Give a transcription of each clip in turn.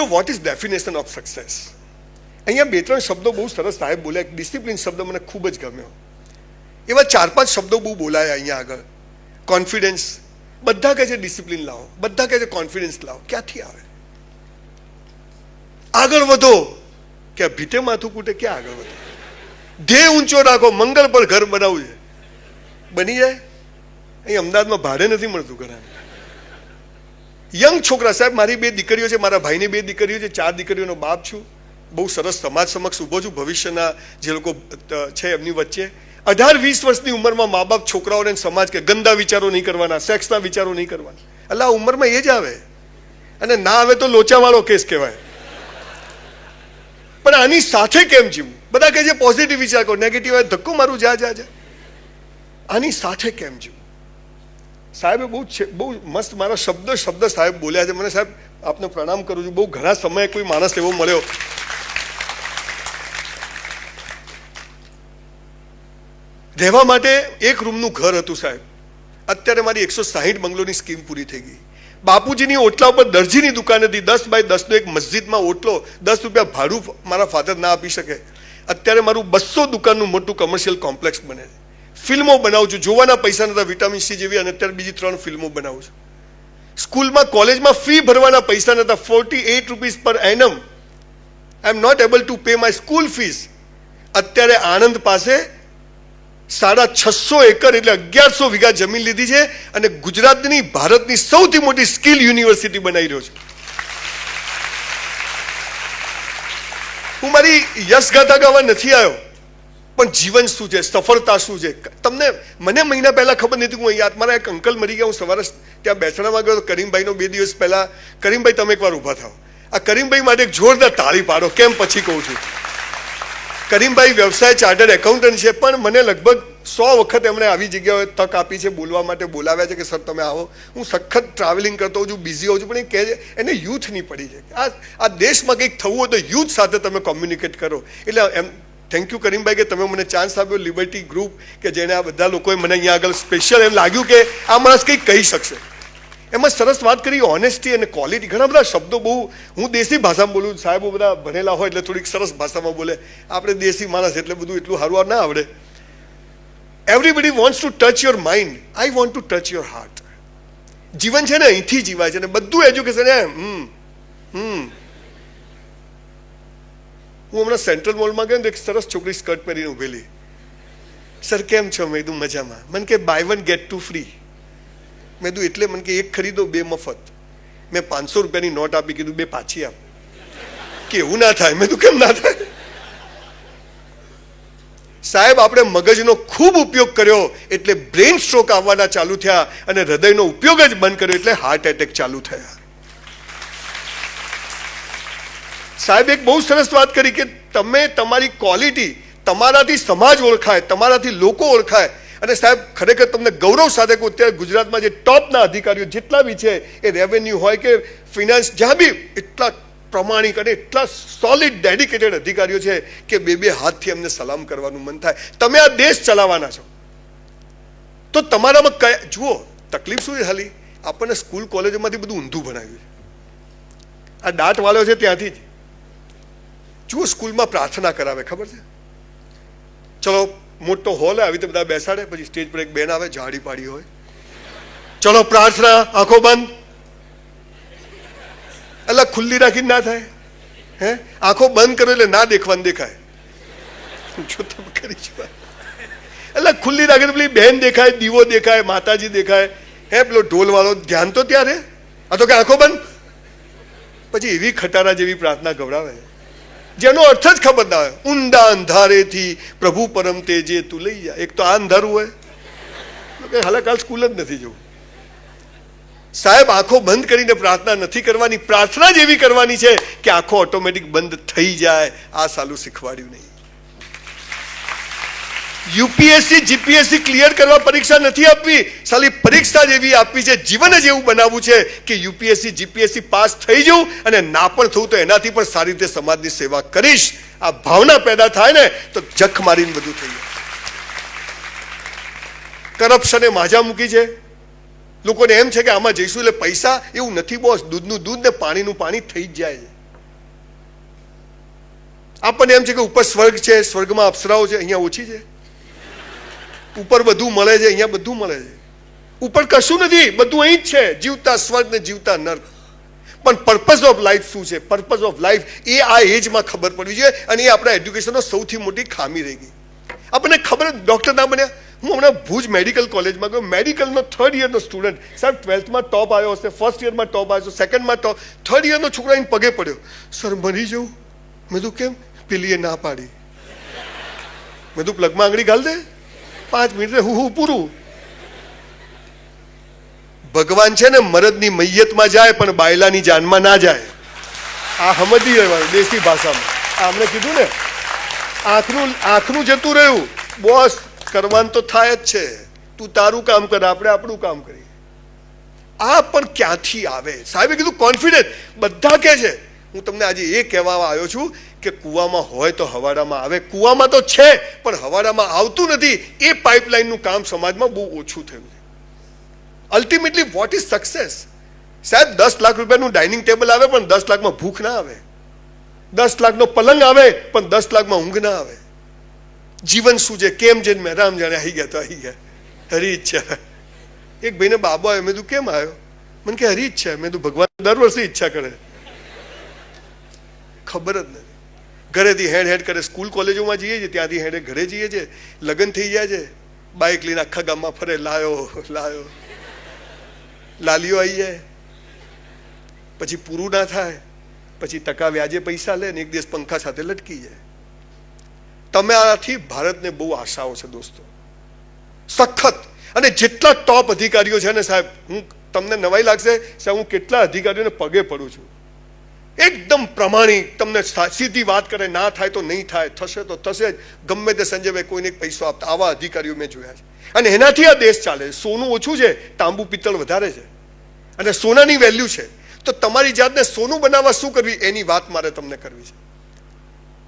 What is definition of success? અહીંયા બે ત્રણ શબ્દો બહુ સરસ સાહેબ બોલ્યા. એક ડિસિપ્લિન શબ્દ મને ખૂબ જ ગમ્યો. એવા 4-5 શબ્દો બહુ બોલાયા અહીંયા આગળ. કોન્ફિડન્સ, બધા કહે છે ડિસિપ્લિન લાવો, બધા કહે છે કોન્ફિડન્સ લાવો. ક્યાંથી આવે? આગળ વધો, કે ભીટે માથું કૂટે, ક્યાં આગળ વધો? ધ્યેય ઊંચો રાખો, મંગળ પર ઘર બનાવવું છે, બની જાય. અહીં અમદાવાદમાં ભાડે નથી મળતું ઘણા. યંગ છોકરા, સાહેબ મારી 2 દીકરીઓ છે, મારા ભાઈની 2 દીકરીઓ છે, 4 દીકરીઓનો બાપ છું. બહુ સરસ સમાજ સમક્ષ ઊભો છું. ભવિષ્યના જે લોકો છે એમની વચ્ચે 18-20 વર્ષની ઉંમરમાં મા બાપ છોકરાઓને સમાજ કે ગંદા વિચારો નહીં કરવાના, સેક્સના વિચારો નહીં કરવાના. એટલે આ ઉંમરમાં એ જ આવે, અને ના આવે તો લોચાવાળો કેસ કહેવાય. પણ આની સાથે કેમ જીવવું? બધા કહે છે પોઝિટિવ વિચાર કરો, નેગેટિવ આવે ધક્કો મારું, જા. આની સાથે કેમ જીવવું? સાહેબે બહુ મસ્ત મારા શબ્દ સાહેબ બોલ્યા છે. મને સાહેબ આપને પ્રણામ કરું છું. બહુ ઘણા સમયે કોઈ માણસ એવો મળ્યો. રહેવા માટે એક રૂમનું ઘર હતું સાહેબ. અત્યારે મારી 160 બંગલોની સ્કીમ પૂરી થઈ ગઈ. બાપુજીની ઓટલા ઉપર દરજીની દુકાન હતી. 10 બાય 10નો એક મસ્જિદમાં ઓટલો, 10 રૂપિયા ભાડું મારા ફાધર ના આપી શકે. અત્યારે મારું 200 દુકાનનું મોટું કમર્શિયલ કોમ્પ્લેક્સ બને છે. ફિલ્મો બનાવું છું, જોવાના પૈસા નતા, વિટામિન સી જેવી, અને અત્યારે બીજી 3 ફિલ્મો બનાવું છું. સ્કૂલમાં કોલેજમાં ફી ભરવાના પૈસા નતા, 48 રૂપીસ પર એનમ. I am not able to pay my school fees. અત્યારે આણંદ પાસે 650 એકર એટલે 1100 વીઘા જમીન લીધી છે, અને ગુજરાતની ભારતની સૌથી મોટી સ્કિલ યુનિવર્સિટી બનાવી રહ્યો છું. હું મારી યશગાથા ગાવા નથી આવ્યો, પણ જીવન શું છે, સફળતા શું છે મને મહિના પહેલા ખબર નથી. હું અહીંયા મારા એક અંકલ મરી ગયા. હું સવારે ત્યાં બેસણામાં ગયો, કરીમભાઈનો 2 દિવસ પહેલા. કરીમભાઈ તમે એકવાર ઊભા થાઓ. આ કરીમભાઈ માટે એક જોરદાર તાળી પાડો. કેમ પછી કહું છું. કરીમભાઈ વ્યવસાય ચાર્ટર્ડ એકાઉન્ટન્ટ છે, પણ મને લગભગ 100 વખત એમણે આવી જગ્યાએ તક આપી છે, બોલવા માટે બોલાવ્યા છે કે સર તમે આવો. હું સખત ટ્રાવેલિંગ કરતો હોઉં છું, બિઝી હોઉં છું, પણ એ કહે છે એને યુથની પડી છે. આ દેશમાં કંઈક થવું હોય તો યુથ સાથે તમે કોમ્યુનિકેટ કરો. એટલે એમ થેન્ક યુ કરીમભાઈ કે તમે મને ચાન્સ આપ્યો. લિબર્ટી ગ્રુપ કે જેને આ બધા લોકોએ મને અહીંયા આગળ સ્પેશિયલ એમ લાગ્યું કે આ માણસ કંઈક કહી શકશે. એમાં સરસ વાત કરી ઓનેસ્ટી અને ક્વોલિટી. ઘણા બધા શબ્દો બહુ હું દેશી ભાષામાં બોલું. સાહેબો બધા ભણેલા હોય એટલે થોડીક સરસ ભાષામાં બોલે. આપણે દેશી માણસ એટલે બધું એટલું સારું ના આવડે. Everybody wants to touch your mind. I want to touch your heart. જીવન છે ને અહીંથી જીવાય છે, ને બધું એજ્યુકેશન હું હમણાં સેન્ટ્રલ મોલમાં ગયો ને એક સરસ છોકરી સ્કર્ટ પહેરીને ઉભેલી. સર કેમ છો? મેં કીધું મજામાં. મને કે બાય 1 get 2 ફ્રી. મેં કીધું એટલે? મને કે 1 ખરીદો 2 મફત. મેં 500 રૂપિયાની નોટ આપી, કીધું 2 પાછી આપ. કે એવું ના થાય. મેં કીધું કેમ ના થાય? સાહેબ આપણે મગજનો ખૂબ ઉપયોગ કર્યો એટલે બ્રેન સ્ટ્રોક આવવાના ચાલુ થયા, અને હૃદયનો ઉપયોગ જ બંધ કર્યો એટલે હાર્ટ એટેક ચાલુ થયા. સાહેબ એક બહુ સરસ વાત કરી કે તમે તમારી ક્વોલિટી, તમારાથી સમાજ ઓળખાય, તમારાથી લોકો ઓળખાય. અને સાહેબ ખરેખર તમને ગૌરવ સાથે કહું, અત્યારે ગુજરાતમાં જે ટોપના અધિકારીઓ જેટલા બી છે, એ રેવન્યુ હોય કે ફિનાન્સ, જ્યાં બી એટલા પ્રમાણિક અને એટલા સોલિડ ડેડિકેટેડ અધિકારીઓ છે કે 2 હાથથી એમને સલામ કરવાનું મન થાય. તમે આ દેશ ચલાવવાના છો તો તમારામાં જુઓ તકલીફ શું છે. ખાલી આપણને સ્કૂલ કોલેજોમાંથી બધું ઊંધું ભણાવ્યું છે. આ દાટ વાળો છે ત્યાંથી જ જુઓ સ્કૂલમાં પ્રાર્થના કરાવે, ખબર છે? ચલો મોટો હોલ આવી રીતે બધા બેસાડે, પછી સ્ટેજ પર એક બેન આવે, જાડી પાડી હોય, ચલો પ્રાર્થના, આંખો બંધ. એટલે ખુલ્લી રાખીને ના થાય. આંખો બંધ કરો એટલે ના દેખવાનું દેખાય. જો તમે કરી શકો એટલે ખુલ્લી રાખીને પેલી બેન દેખાય, દીવો દેખાય, માતાજી દેખાય. પેલો ઢોલ વાળો ધ્યાન તો ત્યારે. આ તો કે આંખો બંધ. પછી એવી ખટારા જેવી પ્રાર્થના ગવડાવે જેનો અર્થ જ ખબર ના હોય. ઊંડા અંધારેથી પ્રભુ પરમ તેજે તું લઈ જા. એક તો આ અંધારું હોય, હાલે કાલ સ્કૂલ જ નથી જવું. સાહેબ આંખો બંધ કરીને પ્રાર્થના નથી કરવાની. પ્રાર્થના જ એવી કરવાની છે કે આંખો ઓટોમેટિક બંધ થઈ જાય. આ સાલું શીખવાડ્યું નહીં. યુપીએસસી જીપીએસસી ક્લિયર કરવા પરીક્ષા નથી આપવી. સાલી પરીક્ષા જ એવી આપવી છે, જીવન જ એવું બનાવવું છે કે યુપીએસસી જીપીએસસી પાસ થઈ જવું, અને ના પણ થવું તો એનાથી પણ સારી રીતે સમાજની સેવા કરીશ. આ ભાવના પેદા થાય ને તો જખ મારીને બધું થઈ જાય. કરપ્શને માજા મૂકી છે. લોકોને એમ છે કે આમાં જઈશું એટલે પૈસા. એવું નથી બોસ. દૂધનું દૂધ ને પાણીનું પાણી થઈ જ જાય છે. આપણને એમ છે કે ઉપર સ્વર્ગ છે, સ્વર્ગમાં અપ્સરાઓ છે, અહીંયા ઓછી છે. ઉપર બધું મળે છે, અહીંયા બધું મળે છે. ઉપર કશું નથી, બધું અહીં જ છે, જીવતા સ્વર્ગ ને જીવતા નર્ક. પણ પર્પઝ ઓફ લાઈફ શું છે? પર્પઝ ઓફ લાઈફ એ આ એજમાં ખબર પડવી જોઈએ, અને એ આપણા એડ્યુકેશનનો સૌથી મોટી ખામી રહી ગઈ. આપણને ખબર ડોક્ટર ના બન્યા. હું હમણાં ભુજ મેડિકલ કોલેજમાં ગયો, મેડિકલનો 3rd યરનો સ્ટુડન્ટ, સર 12થમાં ટોપ આવ્યો હશે, 1st યરમાં ટોપ આવ્યો, 2ndમાં ટોપ, 3rd યરનો છોકરો આવીને પગે પડ્યો, સર મરી જવું. મેં તું કેમ? પેલીએ ના પાડી. મેં તું પ્લગમાં આંગળી ઘાલ દે, 5 મિનિટ હું પૂરું. ભગવાન છે ને મરદની મૈયતમાં જાય પણ બાયલાની જાનમાં ના જાય. આ સમજી રહેવાનું દેશી ભાષામાં. આ અમને કીધું ને, આંખનું જતું રહ્યું, બોસ કરવાનું તો થાય જ છે, તું તારું કામ કર, આપણે આપણું કામ કરીએ. આ પણ ક્યાંથી આવે? સાહેબે કીધું કોન્ફિડન્સ. બધા કહે છે, હું તમને આજે એ કહેવા આવ્યો છું કે કુવામાં હોય તો હવાડામાં આવે. કુવામાં તો છે પણ હવાડામાં આવતું નથી. એ પાઇપલાઇનનું કામ સમાજમાં બહુ ઓછું થયું છે. Ultimately what is success? સાહેબ 10 લાખ રૂપિયાનું ડાઇનિંગ ટેબલ આવે પણ 10 લાખમાં ભૂખ ના આવે. 10 લાખનો પલંગ આવે પણ 10 લાખમાં ઊંઘ ના આવે. જીવન શું છે? કેમ છે? મેં રામ જાણે આવી ગયા તો આવી ગયા, હરી ઈચ્છા. એક ભાઈને બાબો આવ્યો, મેં તું કેમ આવ્યો? મને કે હરી ઈચ્છા. મેં તું ભગવાન દર વર્ષે ઈચ્છા કરે, ખબર જ નથી. ઘરેથી હેડ કરે, સ્કૂલ કોલેજોમાં જઈએ છીએ, ત્યાંથી હેડે ઘરે જઈએ છીએ, લગ્ન થઈ જાય છે, બાઇક લઈને આખા ગામમાં ફરે, લાયો લાલીઓ આવી જાય, પછી પૂરું ના થાય, પછી ટકા વ્યાજે પૈસા લે ને એક દિવસ પંખા સાથે લટકી જાય. તમે આથી ભારતને બહુ આશાઓ છે દોસ્તો, સખત. અને જેટલા ટોપ અધિકારીઓ છે ને સાહેબ, હું તમને નવાઈ લાગશે સાહેબ, હું કેટલા અધિકારીઓને પગે પડું છું, એકદમ પ્રમાણિક, તમને સીધી વાત કરે, ના થાય તો નહીં થાય, થશે તો થશે જ, ગમે તે સંજયભાઈ કોઈને પૈસો આપતા, આવા અધિકારીઓ મેં જોયા છે. અને એનાથી આ દેશ ચાલે. સોનું ઓછું છે, તાંબુ પિત્તળ વધારે છે, અને સોનાની વેલ્યુ છે. તો તમારી જાતને સોનું બનાવવા શું કરવી, એની વાત મારે તમને કરવી છે.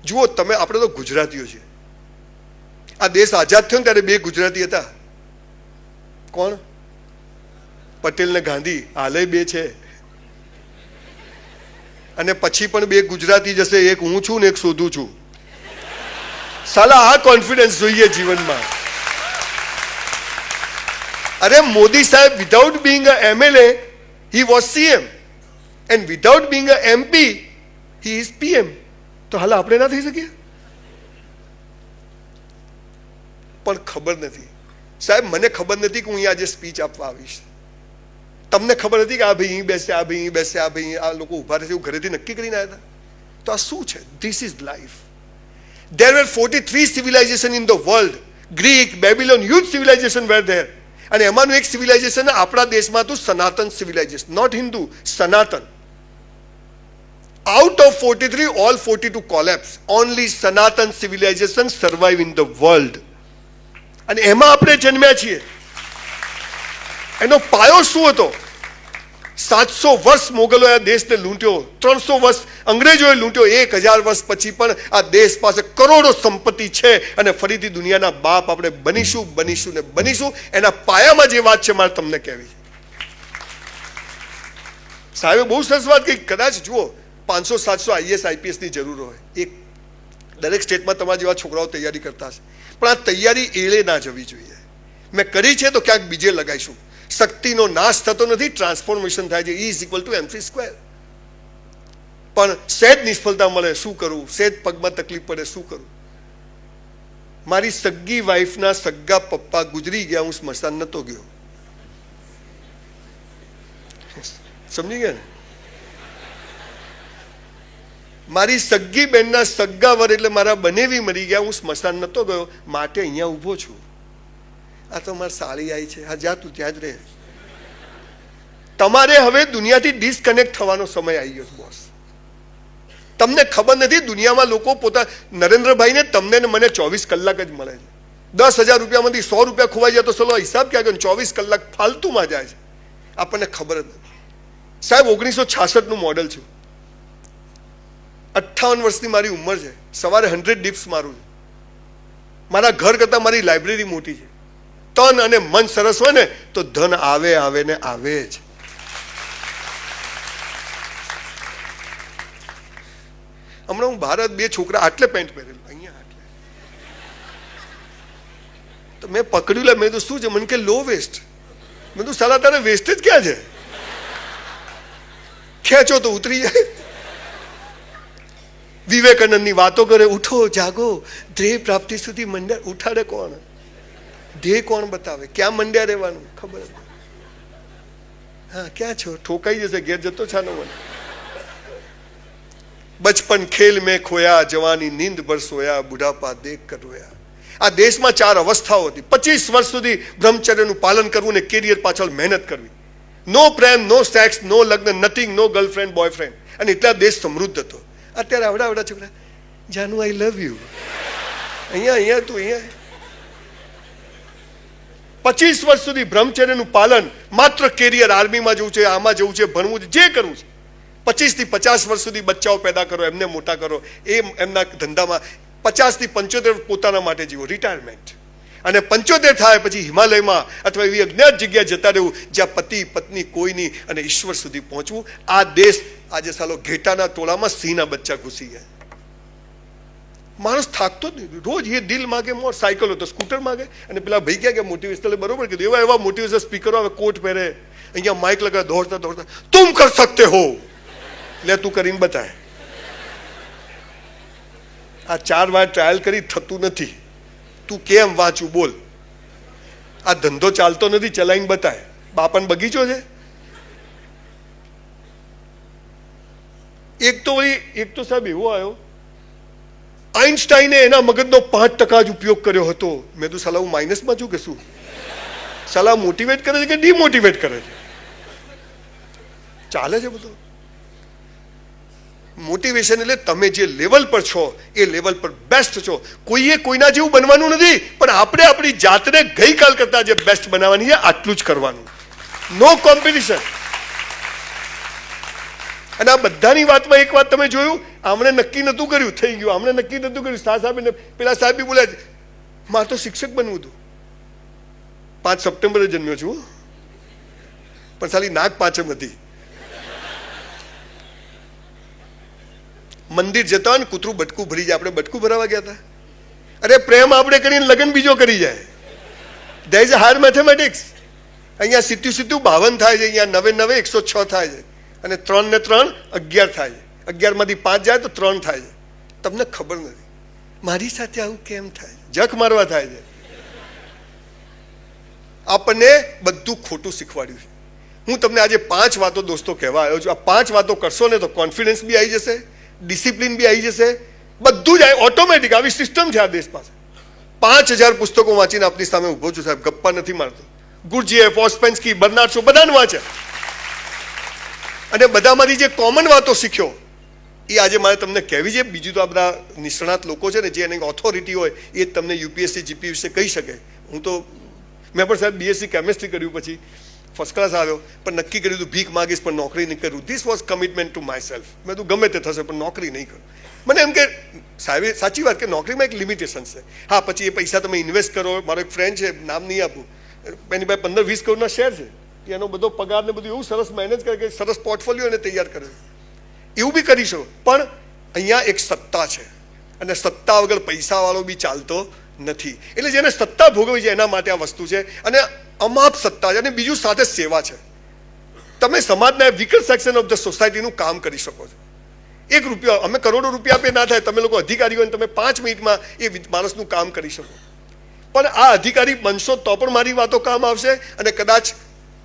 જુઓ તમે, આપણે તો ગુજરાતીઓ છીએ. આ દેશ આઝાદ થયો ને ત્યારે 2 ગુજરાતી હતા. કોણ? પટેલ ને ગાંધી. હાલે 2 છે, અને પછી પણ 2 ગુજરાતી જશે. એક હું છું ને એક શોધું છું. સાલા આ કોન્ફિડન્સ જોઈએ જીવનમાં. અરે મોદી સાહેબ, without being a MLA he was CM, and without being a MP he is PM. તો હાલ આપણે ના થઈ શકીએ? પણ ખબર નથી સાહેબ, મને ખબર નથી કે હું અહીંયા આજે સ્પીચ આપવા આવીશ. તમને ખબર હતી કે આ ભાઈ અહીં બેસે, આ ભાઈ અહીં બેસે, આ ભાઈ આ લોકો ઉભા રહેશે, એવું ઘરેથી નક્કી કરીને આવ્યા હતા? તો આ શું છે? This is life. There were 43 civilization in the world. Greek, Babylon, huge civilization were there. અને એમાંનું એક સિવિલાઇઝેશન આપણા દેશમાં હતું, સનાતન સિવિલાઇઝેશન, નોટ હિન્દુ, સનાતન. Out of 43, all 42 collapsed. Only Sanatan civilization survive in the world. અને એમાં આપણે જન્મ્યા છીએ. એનો પાયો શું હતો? 700 વર્ષ મોગલોએ આ દેશને લૂંટ્યો, 300 વર્ષ અંગ્રેજોએ લૂંટ્યો, 1000 વર્ષ પછી પણ આ દેશ પાસે કરોડો સંપત્તિ છે, અને ફરીથી દુનિયાના બાપ આપણે બનીશું ને બનીશું. એના પાયામાં જે વાત છે મારે તમને કહેવી છે. સાહેબે બહુ સરસ વાત કહી. કદાચ જુઓ 500-700 IAS IPS ની જરૂર હોય, એક દરેક સ્ટેટમાં તમારા જેવા છોકરાઓ તૈયારી કરતા હશે, પણ આ તૈયારી એળે ના જવી જોઈએ. મેં કરી છે તો ક્યાંક બીજે લગાઈશું. શક્તિનો નાશ થતો નથી, ટ્રાન્સફોર્મેશન થાય છે. E=mc². પણ સહેજ નિષ્ફળતા મળે, શું કરવું? સહેજ પગમાં તકલીફ પડે, શું કરવું? મારી સગ્ગી વાઈફના સગ્ગા પપ્પા ગુજરી ગયા, હું સ્મશાન નતો ગયો. સમજી ગયા ને? મારી સગ્ગી બેનના સગ્ગા વર એટલે મારા બનેવી મરી ગયા, હું સ્મશાન નતો ગયો, માટે અહીંયા ઊભો છું. આ તો મારી સાળી આવી છે, હા જા તું ત્યાં જ રહે. તમારે હવે દુનિયાથી ડિસ્કનેક્ટ થવાનો સમય આવી ગયો બોસ. તમને ખબર નથી, દુનિયામાં લોકો નરેન્દ્રભાઈને તમને ને મને 24 કલાક જ મળે છે. 10,000 રૂપિયામાંથી 100 રૂપિયા ખોવાઈ જાય તો ચલો હિસાબ ક્યાં ગયો? 24 કલાક ફાલતુમાં જાય છે. આપણને ખબર જ નથી. સાહેબ 1966 નું મોડલ છું, 58 વર્ષની મારી ઉંમર છે. સવારે 100 ડિપ્સ મારું છું. મારા ઘર કરતાં મારી લાઇબ્રેરી મોટી છે. તન અને મન સરસ હોય ને તો ધન આવે ને આવે જ. હમણાં હું ભારત 2 છોકરા આટલે પેન્ટ પહેરેલું અહીંયા આટલે, તો મેં પકડ્યું લે, મેં તો શું છે, મને કે લો વેસ્ટ. મેં તો સાલા તારે વેસ્ટ જ ક્યાં છે, ખેંચો તો ઉતરી જાય. વિવેકાનંદની વાતો કરે, ઉઠો જાગો ધ્યેય પ્રાપ્તિ સુધી મંડ્યા. ઉઠાડે કોણ? ધ્યેય કોણ બતાવે? ક્યાં મંડ્યા રહેવાનું ખબર? હા ક્યાં છો? ઠોકાઈ જશે, ઘેર જતો છાનો મને. બચપન ખેલ મેં ખોયા, જવાની નીંદ પર સોયા, બુઢાપા દેખ કર રોયા. આ દેશમાં 4 અવસ્થાઓ હતી. 25 વર્ષ સુધી બ્રહ્મચર્યનું પાલન કરવું ને કેરિયર પાછળ મહેનત કરવી. નો પ્રેમ, નો સેક્સ, નો લગ્ન, નથિંગ, નો ગર્લફ્રેન્ડ બોયફ્રેન્ડ. અને એટલા દેશ સમૃદ્ધ હતો. અત્યારે આવડા છોકરા, જાનુ આઈ લવ યુ, અહીંયા તું અહીંયા. 25 વર્ષ સુધી બ્રહ્મચર્યનું પાલન, માત્ર કેરિયર, આર્મીમાં જવું છે, આમાં જવું છે, ભણવું છે, જે કરવું છે. 25 થી 50 વર્ષ સુધી બચ્ચાઓ પેદા કરો, એમને મોટા કરો, એ એમના ધંધામાં. 50 થી 75 પોતાના માટે જીવો, રિટાયરમેન્ટ. અને 75 થાય પછી હિમાલયમાં અથવા એવી અજ્ઞાત જગ્યાએ જતા રહેવું જ્યાં પતિ પત્ની કોઈ નહીં, અને ઈશ્વર સુધી પહોંચવું. આ દેશ આજે સાલો ઘેટાના ટોળામાં સિંહના બચ્ચા ઘૂસી ગયા. માણસ થાકતો જ નહીં. રોજ એ દિલ માગે મોર, સાયકલ હોય તો સ્કૂટર માગે. અને પેલા ભાઈ ક્યાં કે મોટિવેશનલ, બરોબર કીધું, એવા મોટિવેશનલ સ્પીકરો આવે, કોટ પહેરે, અહીંયા માઇક લગાવે, દોડતા તુમ કર સકતે હો, લે તું કરીને બતાય. આ 4 વાર ટ્રાયલ કરી, થતું નથી. તું કેમ વાંચું બોલ. આ ધંધો ચાલતો નથી, ચલાવીને બતાય. બાપાનો બગીચો છે. એક તો સાહેબ એવો આવ્યો, આઇન્સ્ટાઈને એના મગજનો 5% જ ઉપયોગ કર્યો હતો. મેં તો સાલા હું માઇનસમાં છું કે શું? સાલા મોટિવેટ કરે છે કે ડિમોટિવેટ કરે છે? ચાલે છે બધું. મોટિવેશન એટલે તમે જે લેવલ પર છો એ લેવલ પર બેસ્ટ છો. કોઈએ કોઈના જેવું બનવાનું નથી, પણ આપણે આપણી જાતને ગઈકાલ કરતા જે બેસ્ટ બનાવવાની છે, આટલું જ કરવાનું. નો કોમ્પિટિશન. અને આ બધાની વાતમાં એક વાત તમે જોયું, આમણે નક્કી નહોતું કર્યું, થઈ ગયું. આમણે નક્કી નહોતું કર્યું, સાહેબ પેલા સાહેબ બી બોલ્યા, મારે તો શિક્ષક બનવું હતું. 5 સપ્ટેમ્બરે જન્મ્યો છું, પણ સાલી નાગ પાંચમ હતી. મંદિર જતા હોય ને કૂતરું બટકું ભરી જાય, આપણે બટકું ભરાવા ગયા હતા. અરે પ્રેમ આપણે કરીને લગ્ન બીજો કરી જાય. There is a higher mathematics. અહીંયા સીધું 52 થાય છે, અહીંયા 9 9 106 થાય છે, અને 3 ને 3 11 થાય છે. 11 માંથી 5 જાય તો 3 થાય છે. તમને ખબર નથી મારી સાથે આવું કેમ થાય? જખ મારવા થાય છે. આપણને બધું ખોટું શીખવાડ્યું છે. હું તમને આજે 5 વાતો દોસ્તો કહેવા આવ્યો છું. આ 5 વાતો કરશો ને તો કોન્ફિડન્સ બી આવી જશે, ડિસિપ્લિન બી આવી જશે, બધું જ ઓટોમેટિક. આવી સિસ્ટમ છે આ દેશ પાસે. 5000 પુસ્તકો વાંચીને આપની સામે ઉભો છું સાહેબ, ગપ્પા નથી મારતો. ગુરજીએફ, ઓસ્પેન્સ્કી, બર્નાર્ડ શો બધાને વાંચે, અને બધામાંથી જે કોમન વાતો શીખ્યો એ આજે મારે તમને કહેવી છે. બીજું તો આ બધા નિષ્ણાત લોકો છે ને, જે એની ઓથોરિટી હોય, એ જ તમને યુપીએસસી જીપી વિશે કહી શકે. હું તો મેં પણ સાહેબ બીએસસી કેમેસ્ટ્રી કર્યું, પછી ફર્સ્ટ ક્લાસ આવ્યો, પણ નક્કી કર્યું હતું ભીખ માગીશ પણ નોકરી નહીં કરું. This was commitment to my self. મેં તો ગમે તે થશે પણ નોકરી નહીં કરું. મને એમ કે સાહેબ સાચી વાત કે નોકરીમાં એક લિમિટેશન છે. હા પછી એ પૈસા તમે ઇન્વેસ્ટ કરો. મારો એક ફ્રેન્ડ છે, નામ નહીં આપું, એની પાસે 15-20 કરોડના શેર છે. એનો બધો પગાર ને બધું એવું સરસ મેનેજ કરે કે સરસ પોર્ટફોલિયો એને તૈયાર કરે. એવું બી કરી શકો, પણ અહીંયા એક સત્તા છે, અને સત્તા વગર પૈસાવાળો બી ચાલતો નથી. એટલે જેને સત્તા ભોગવી છે એના માટે આ વસ્તુ છે, અને અમાપ સત્તા છે. અને બીજું સાથે સેવા છે. તમે સમાજના વીકર સેક્શન ઓફ ધ સોસાયટીનું કામ કરી શકો છો. 1 રૂપિયા, અમે કરોડો રૂપિયા આપે ના થાય, તમે લોકો અધિકારીઓ, તમે 5 મિનિટમાં એ માણસનું કામ કરી શકો. પણ આ અધિકારી બનશો તો પણ મારી વાતો કામ આવશે, અને કદાચ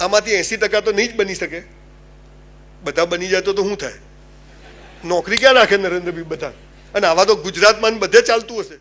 આમાંથી 80% તો નહીં જ બની શકે. બધા બની જાય તો શું થાય? નોકરી ક્યાં રાખે નરેન્દ્રભાઈ બધા? અને આવા તો ગુજરાતમાં બધે ચાલતું હશે.